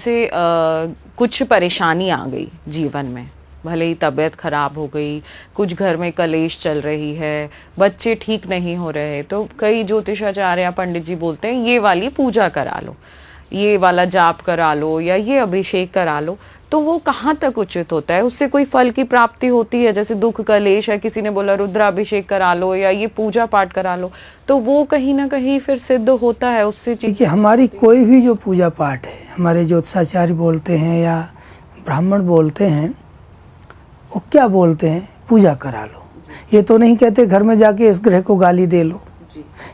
जैसे कुछ परेशानी आ गई जीवन में, भले ही तबीयत खराब हो गई, कुछ घर में कलेश चल रही है, बच्चे ठीक नहीं हो रहे, तो कई ज्योतिषाचार्य या पंडित जी बोलते हैं ये वाली पूजा करा लो, ये वाला जाप करा लो या ये अभिषेक करा लो। तो वो कहाँ तक उचित होता है? उससे कोई फल की प्राप्ति होती है? जैसे दुख कलेश है, किसी ने बोला रुद्राभिषेक करा लो या ये पूजा पाठ करा लो, तो वो कहीं ना कहीं फिर सिद्ध होता है उससे? देखिए, हमारी कोई भी जो पूजा पाठ है, हमारे ज्योतिषाचार्य बोलते हैं या ब्राह्मण बोलते हैं, वो क्या बोलते हैं? पूजा करा लो। ये तो नहीं कहते घर में जाके इस ग्रह को गाली दे लो,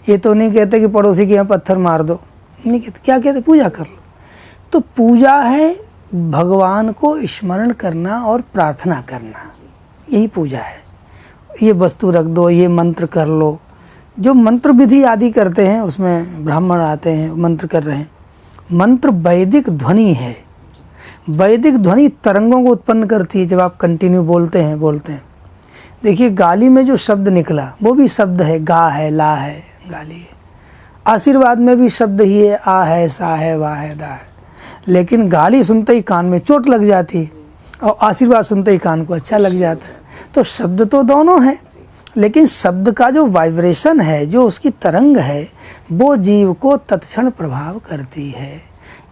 ये तो नहीं कहते कि पड़ोसी के यहाँ पत्थर मार दो, नहीं कहते। क्या कहते? पूजा कर लो। तो पूजा है भगवान को स्मरण करना और प्रार्थना करना, यही पूजा है। ये वस्तु रख दो, ये मंत्र कर लो, जो मंत्र विधि आदि करते हैं उसमें ब्राह्मण आते हैं, मंत्र कर रहे हैं। मंत्र वैदिक ध्वनि है, वैदिक ध्वनि तरंगों को उत्पन्न करती है जब आप कंटिन्यू बोलते हैं। देखिए, गाली में जो शब्द निकला वो भी शब्द है, गा है, ला है, गाली है। आशीर्वाद में भी शब्द ही है, आ है, सा है, वाह है, दा है। लेकिन गाली सुनते ही कान में चोट लग जाती है और आशीर्वाद सुनते ही कान को अच्छा लग जाता है। तो शब्द तो दोनों है, लेकिन शब्द का जो वाइब्रेशन है, जो उसकी तरंग है, वो जीव को तत्क्षण प्रभाव करती है।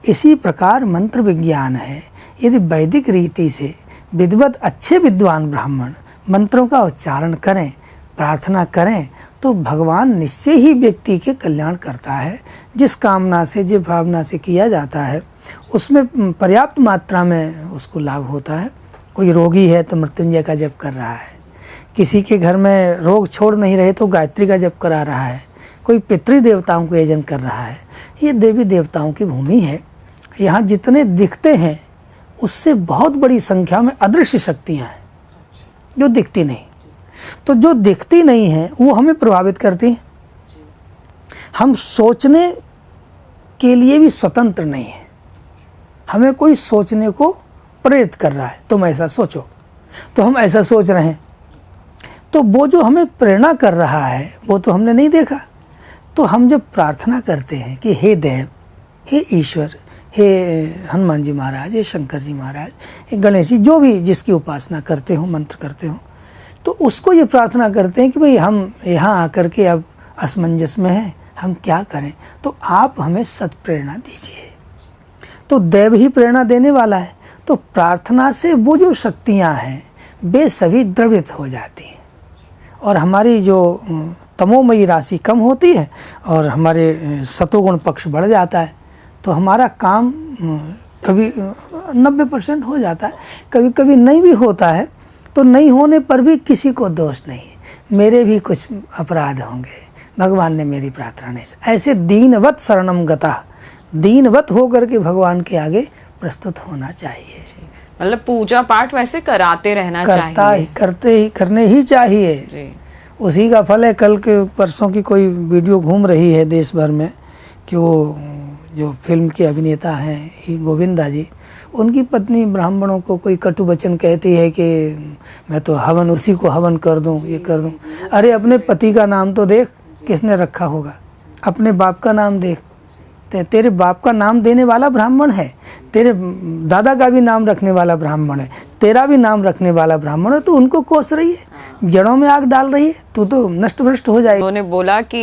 इसी प्रकार मंत्र विज्ञान है। यदि वैदिक रीति से विद्वत अच्छे विद्वान ब्राह्मण मंत्रों का उच्चारण करें, प्रार्थना करें, तो भगवान निश्चय ही व्यक्ति के कल्याण करता है। जिस कामना से, जिस भावना से किया जाता है, उसमें पर्याप्त मात्रा में उसको लाभ होता है। कोई रोगी है तो मृत्युंजय का जप कर रहा है, किसी के घर में रोग छोड़ नहीं रहे तो गायत्री का जप करा रहा है, कोई पितृ देवताओं को यजन कर रहा है। ये देवी देवताओं की भूमि है। यहाँ जितने दिखते हैं उससे बहुत बड़ी संख्या में अदृश्य शक्तियाँ हैं जो दिखती नहीं। तो जो दिखती नहीं है वो हमें प्रभावित करती हैं। हम सोचने के लिए भी स्वतंत्र नहीं है। हमें कोई सोचने को प्रेरित कर रहा है, तुम ऐसा सोचो, तो हम ऐसा सोच रहे हैं। तो वो जो हमें प्रेरणा कर रहा है वो तो हमने नहीं देखा। तो हम जब प्रार्थना करते हैं कि हे देव, हे ईश्वर, हे हनुमान जी महाराज, हे शंकर जी महाराज, हे गणेश जी, जो भी जिसकी उपासना करते हो, मंत्र करते हो, तो उसको ये प्रार्थना करते हैं कि भाई हम यहाँ आकर के अब असमंजस में हैं, हम क्या करें, तो आप हमें सत्प्रेरणा दीजिए। तो देव ही प्रेरणा देने वाला है। तो प्रार्थना से वो जो शक्तियाँ हैं वे सभी द्रवित हो जाती हैं और हमारी जो तमोमयी राशि कम होती है और हमारे सतोगुण पक्ष बढ़ जाता है। तो हमारा काम कभी 90% हो जाता है, कभी कभी नहीं भी होता है। तो नहीं होने पर भी किसी को दोष नहीं, मेरे भी कुछ अपराध होंगे, भगवान ने मेरी प्रार्थना नहीं। ऐसे दीनवत शरणम गता, दीनवत होकर के भगवान के आगे प्रस्तुत होना चाहिए। मतलब पूजा पाठ वैसे कराते रहना चाहिए, करने ही चाहिए। उसी का फल है। कल के परसों की कोई वीडियो घूम रही है देश भर में कि वो जो फिल्म के अभिनेता हैं गोविंदा जी, उनकी पत्नी ब्राह्मणों को कोई कटु वचन कहती है कि मैं तो हवन, उसी को हवन कर दूं, ये कर दूं। अरे अपने पति का नाम तो देख, किसने रखा होगा? अपने बाप का नाम देख, तेरे बाप का नाम देने वाला ब्राह्मण है, तेरे दादा का भी नाम रखने वाला ब्राह्मण है, तेरा भी नाम रखने वाला ब्राह्मण है। तो उनको कोस रही है, जड़ों में आग डाल रही है, तू तो नष्ट भ्रष्ट हो जाएगी। उन्होंने बोला कि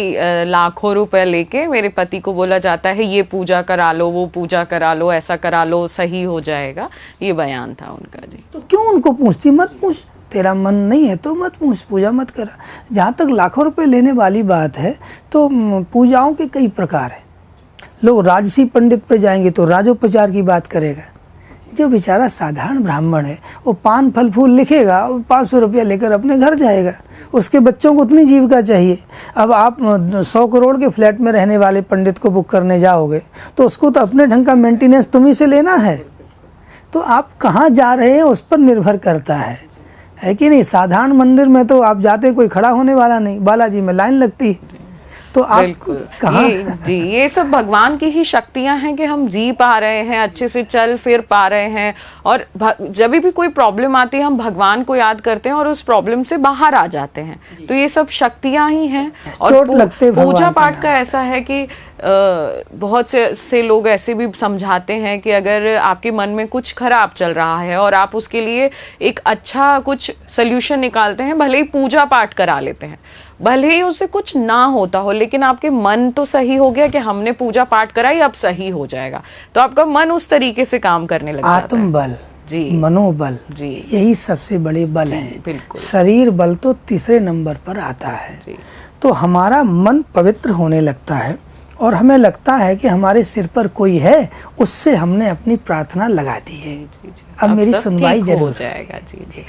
लाखों रुपए लेके मेरे पति को बोला जाता है ये पूजा करा लो, वो पूजा करा लो, ऐसा करा लो, सही हो जाएगा। ये बयान था उनका। जी, तो क्यों उनको पूछती? मत पूछ, तेरा मन नहीं है तो मत पूछ, पूजा मत कर। जहाँ तक लाखों रुपए लेने वाली बात है तो पूजाओं के कई प्रकार है। लोग राजसी पंडित पे जाएंगे तो राजोपचार की बात करेगा। जो बेचारा साधारण ब्राह्मण है वो पान फल फूल लिखेगा, 500 रुपया लेकर अपने घर जाएगा। उसके बच्चों को उतनी जीविका चाहिए। अब आप 100 करोड़ के फ्लैट में रहने वाले पंडित को बुक करने जाओगे तो उसको तो अपने ढंग का मेंटेनेंस तुम्ही से लेना है। तो आप कहाँ जा रहे हैं उस पर निर्भर करता है कि नहीं? साधारण मंदिर में तो आप जाते कोई खड़ा होने वाला नहीं, बालाजी में लाइन लगती। तो आप कहाँ? ये सब भगवान की ही शक्तियां हैं कि हम जी पा रहे हैं, अच्छे से चल फिर पा रहे हैं। और जब भी कोई प्रॉब्लम आती है हम भगवान को याद करते हैं और उस प्रॉब्लम से बाहर आ जाते हैं। तो ये सब शक्तियां ही हैं। और पूजा पाठ का ऐसा है कि बहुत से लोग ऐसे भी समझाते हैं कि अगर आपके मन में कुछ खराब चल रहा है और आप उसके लिए एक अच्छा कुछ सल्यूशन निकालते हैं, भले ही पूजा पाठ करा लेते हैं, भले ही उससे कुछ ना होता हो, लेकिन आपके मन तो सही हो गया कि हमने पूजा पाठ कराई, अब सही हो जाएगा, तो आपका मन उस तरीके से काम करने लग जाता है। आत्मबल, जी, मनोबल, जी, यही सबसे बड़े बल हैं। बिल्कुल। शरीर बल तो तीसरे नंबर पर आता है। जी, तो हमारा मन पवित्र होने लगता है और हमें लगता है कि हमारे सिर पर कोई है, उससे हमने अपनी प्रार्थना लगा दी है। जी, जी, जी। अब मेरी सब सुनवाई ठीक हो जरूर जाएगा। जी, जी।